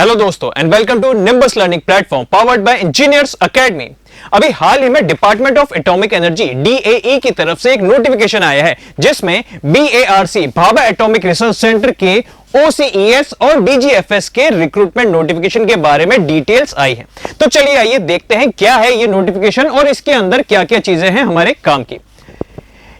Hello दोस्तों and welcome to Nimbus learning platform powered by engineers academy. अभी हाल ही में department of atomic energy DAE की तरफ से एक नोटिफिकेशन आया है जिसमें BARC Bhabha atomic research centre के ओसीईएस और डीजीएफएस के रिक्रूटमेंट नोटिफिकेशन के बारे में डिटेल्स आई है। तो चलिए आइए देखते हैं क्या है ये नोटिफिकेशन और इसके अंदर क्या क्या चीजें हैं हमारे काम की।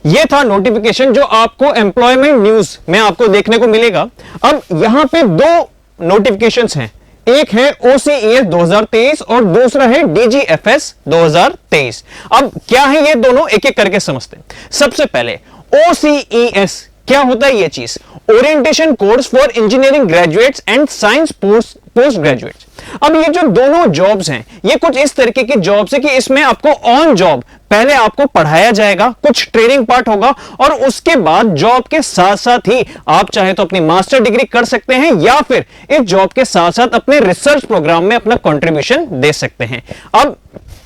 ये था नोटिफिकेशन जो आपको एम्प्लॉयमेंट न्यूज में आपको देखने को मिलेगा। अब यहां पे दो नोटिफिकेशंस हैं, एक है ओसीईएस 2023 और दूसरा है डीजीएफएस 2023। अब क्या है ये दोनों, एक एक करके समझते हैं। सबसे पहले ओसीईएस क्या होता है ये चीज, orientation course for engineering graduates and science post graduates. अब ये जो दोनों जॉब्स हैं ये कुछ इस तरीके की जॉब्स है कि इसमें आपको ऑन जॉब पहले आपको पढ़ाया जाएगा, कुछ ट्रेनिंग पार्ट होगा और उसके बाद जॉब के साथ साथ ही आप चाहे तो अपनी मास्टर डिग्री कर सकते हैं या फिर इस जॉब के साथ साथ अपने रिसर्च प्रोग्राम में अपना कंट्रीब्यूशन दे सकते हैं। अब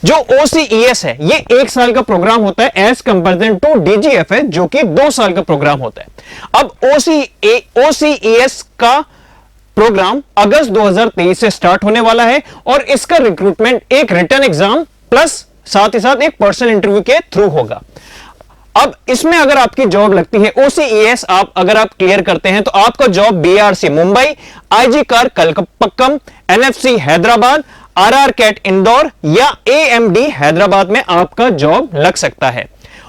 जो ओसीईएस है ये 1 साल का प्रोग्राम होता है एज कंपेरिजन टू डीजीएफएस जो कि 2 साल का प्रोग्राम होता है। अब ओसीईएस का प्रोग्राम अगस्त 2023 से स्टार्ट होने वाला है और इसका रिक्रूटमेंट एक रिटन एग्जाम प्लस साथ ही साथ एक पर्सनल इंटरव्यू के थ्रू होगा। अब इसमें अगर आपकी जॉब लगती है ओसीईएस अगर आप क्लियर करते हैं तो आपका job BRC Mumbai, IGCAR Kalpakkam, NFC Hyderabad, RRCAT Indore या एएमडी हैदराबाद में आपका जॉब लग सकता है।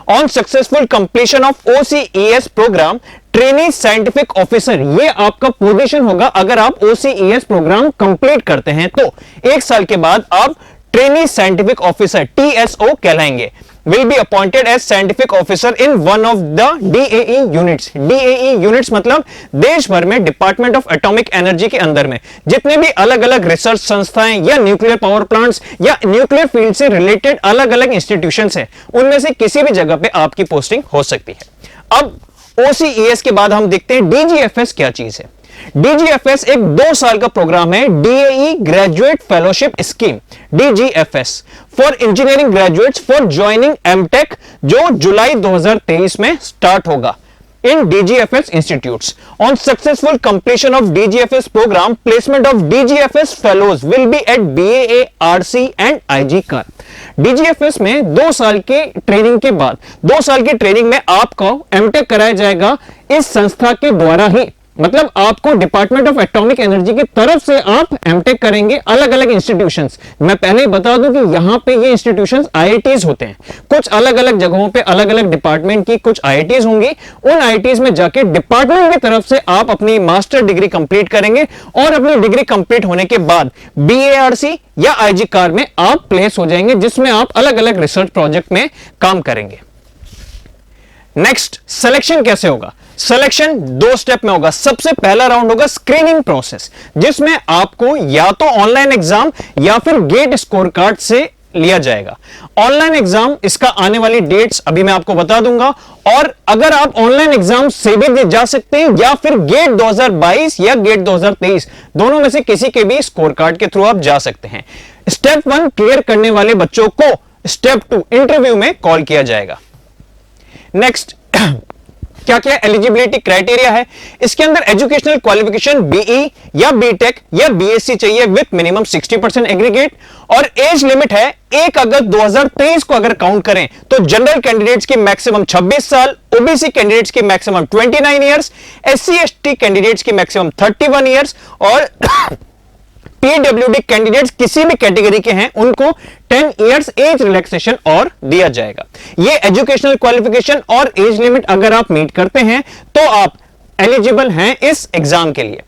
On successful completion of OCES programme trainee scientific officer ये आपका पोजीशन होगा। अगर आप ओसीईएस प्रोग्राम कंप्लीट करते हैं तो 1 साल के बाद आप ट्रेनी साइंटिफिक ऑफिसर टीएसओ कहलाएंगे। Will be appointed as scientific officer in one of the DAE units. DAE units मतलब देश भर में डिपार्टमेंट ऑफ एटॉमिक एनर्जी के अंदर में जितने भी अलग अलग रिसर्च संस्थाएं या न्यूक्लियर पावर प्लांट्स या न्यूक्लियर फील्ड से रिलेटेड अलग अलग इंस्टीट्यूशंस हैं उनमें से किसी भी जगह पे आपकी पोस्टिंग हो सकती है। अब ओसीईएस के बाद हम देखते हैं डीजीएफएस क्या चीज है। डीजीएफएस एक 2 साल का प्रोग्राम है, DAE graduate fellowship scheme DGFS for engineering graduates for joining MTech जो जुलाई 2023 में स्टार्ट होगा in DGFS institutes. On successful completion of DGFS programme placement of DGFS fellows will be at BARC and IGCAR. DGFS में 2 साल के training के बाद 2 साल की ट्रेनिंग में आपको एमटेक कराया जाएगा इस संस्था के द्वारा ही। मतलब आपको डिपार्टमेंट ऑफ एटॉमिक एनर्जी की तरफ से आप एमटेक करेंगे अलग अलग इंस्टीट्यूशंस। मैं पहले ही बता दूं कि यहां पे ये इंस्टीट्यूशंस आईआईटीज होते हैं, कुछ अलग अलग जगहों पे अलग अलग डिपार्टमेंट की कुछ आईआईटीज होंगी। उन आईआईटीज में जाके डिपार्टमेंट की तरफ से आप अपनी मास्टर डिग्री कंप्लीट करेंगे और अपनी डिग्री कंप्लीट होने के बाद बीएआरसी या आईजी कार में आप प्लेस हो जाएंगे जिसमें आप अलग अलग रिसर्च प्रोजेक्ट में काम करेंगे। नेक्स्ट, सिलेक्शन कैसे होगा? सिलेक्शन 2 स्टेप में होगा। सबसे पहला राउंड होगा स्क्रीनिंग प्रोसेस जिसमें आपको या तो ऑनलाइन एग्जाम या फिर गेट स्कोर कार्ड से लिया जाएगा। ऑनलाइन एग्जाम इसका आने वाली डेट्स अभी मैं आपको बता दूंगा और अगर आप ऑनलाइन एग्जाम से भी जा सकते हैं या फिर गेट 2022 या गेट 2023 दोनों में से किसी के भी स्कोर कार्ड के थ्रू आप जा सकते हैं। स्टेप 1 क्लियर करने वाले बच्चों को स्टेप 2 इंटरव्यू में कॉल किया जाएगा। नेक्स्ट, क्या क्या एलिजिबिलिटी क्राइटेरिया है? इसके अंदर एजुकेशनल क्वालिफिकेशन बीई या बीटेक या बीएससी चाहिए विथ मिनिमम 60% एग्रीगेट और एज लिमिट है 1 अगस्त 2023 को अगर काउंट करें तो जनरल कैंडिडेट्स की मैक्सिमम 26 साल, ओबीसी कैंडिडेट्स की maximum 29 years, SC ST candidates की मैक्सिमम 31 इयर्स और पीडब्ल्यूडी कैंडिडेट्स किसी भी कैटेगरी के हैं उनको 10 इयर्स एज रिलैक्सेशन और दिया जाएगा। ये एजुकेशनल क्वालिफिकेशन और एज लिमिट अगर आप मीट करते हैं तो आप एलिजिबल हैं इस एग्जाम के लिए।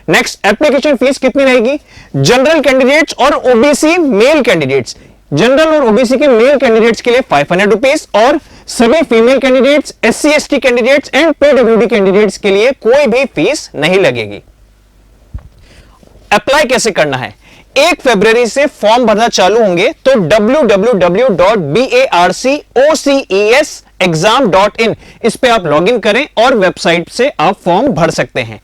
नेक्स्ट, एप्लीकेशन फीस कितनी रहेगी? जनरल कैंडिडेट्स और ओबीसी मेल कैंडिडेट्स, जनरल और ओबीसी के मेल कैंडिडेट्स के लिए 500 रुपीज और सभी female candidates, SC ST candidates and PWD candidates के लिए कोई भी फीस नहीं लगेगी। अप्लाई कैसे करना है? 1 फरवरी से फॉर्म भरना चालू होंगे तो www.barcoceexam.in इस पे आप लॉगिन करें और वेबसाइट से आप फॉर्म भर सकते हैं।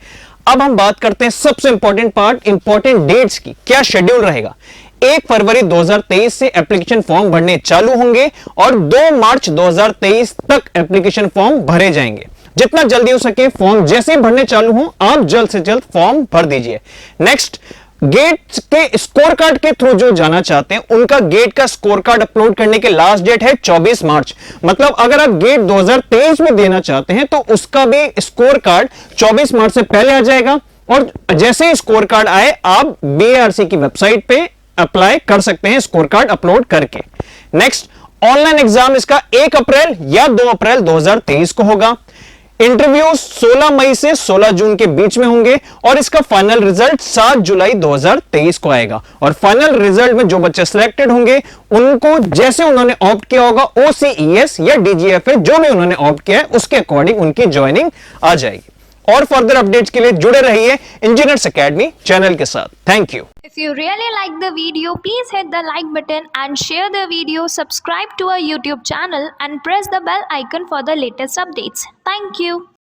अब हम बात करते हैं सबसे इंपॉर्टेंट पार्ट, इंपॉर्टेंट डेट्स की। क्या शेड्यूल रहेगा? 1 फरवरी 2023 से एप्लीकेशन फॉर्म भरने चालू होंगे और 2 मार्च 2023 तक एप्लीकेशन फॉर्म भरे जाएंगे। जितना जल्दी हो सके फॉर्म जैसे ही भरने चालू हो आप जल्द से जल्द फॉर्म भर दीजिए। नेक्स्ट, गेट के स्कोर कार्ड के थ्रू जो जाना चाहते हैं उनका गेट का स्कोर कार्ड अपलोड करने की लास्ट डेट है 24 मार्च। मतलब अगर आप गेट 2023 में देना चाहते हैं तो उसका भी स्कोर कार्ड 24 मार्च से पहले आ जाएगा, और जैसे ही स्कोर कार्ड आए आप बीएआरसी की वेबसाइट पे अप्लाई कर सकते हैं स्कोर कार्ड अपलोड करके। नेक्स्ट, ऑनलाइन एग्जाम इसका 1 अप्रैल या 2 अप्रैल 2023 को होगा। इंटरव्यू 16 मई से 16 जून के बीच में होंगे और इसका फाइनल रिजल्ट 7 जुलाई 2023 को आएगा। और फाइनल रिजल्ट में जो बच्चे सिलेक्टेड होंगे उनको जैसे उन्होंने ऑप्ट किया होगा ओसीईएस या डीजीएफए जो भी उन्होंने ऑप्ट किया है उसके अकॉर्डिंग उनकी ज्वाइनिंग आ जाएगी। और फर्दर अपडेट्स के लिए जुड़े रहिए इंजीनियर्स एकेडमी चैनल के साथ। Thank you. If you really like the video, please hit the like button and share the video, subscribe to our YouTube channel and press the bell icon for the latest updates. Thank you.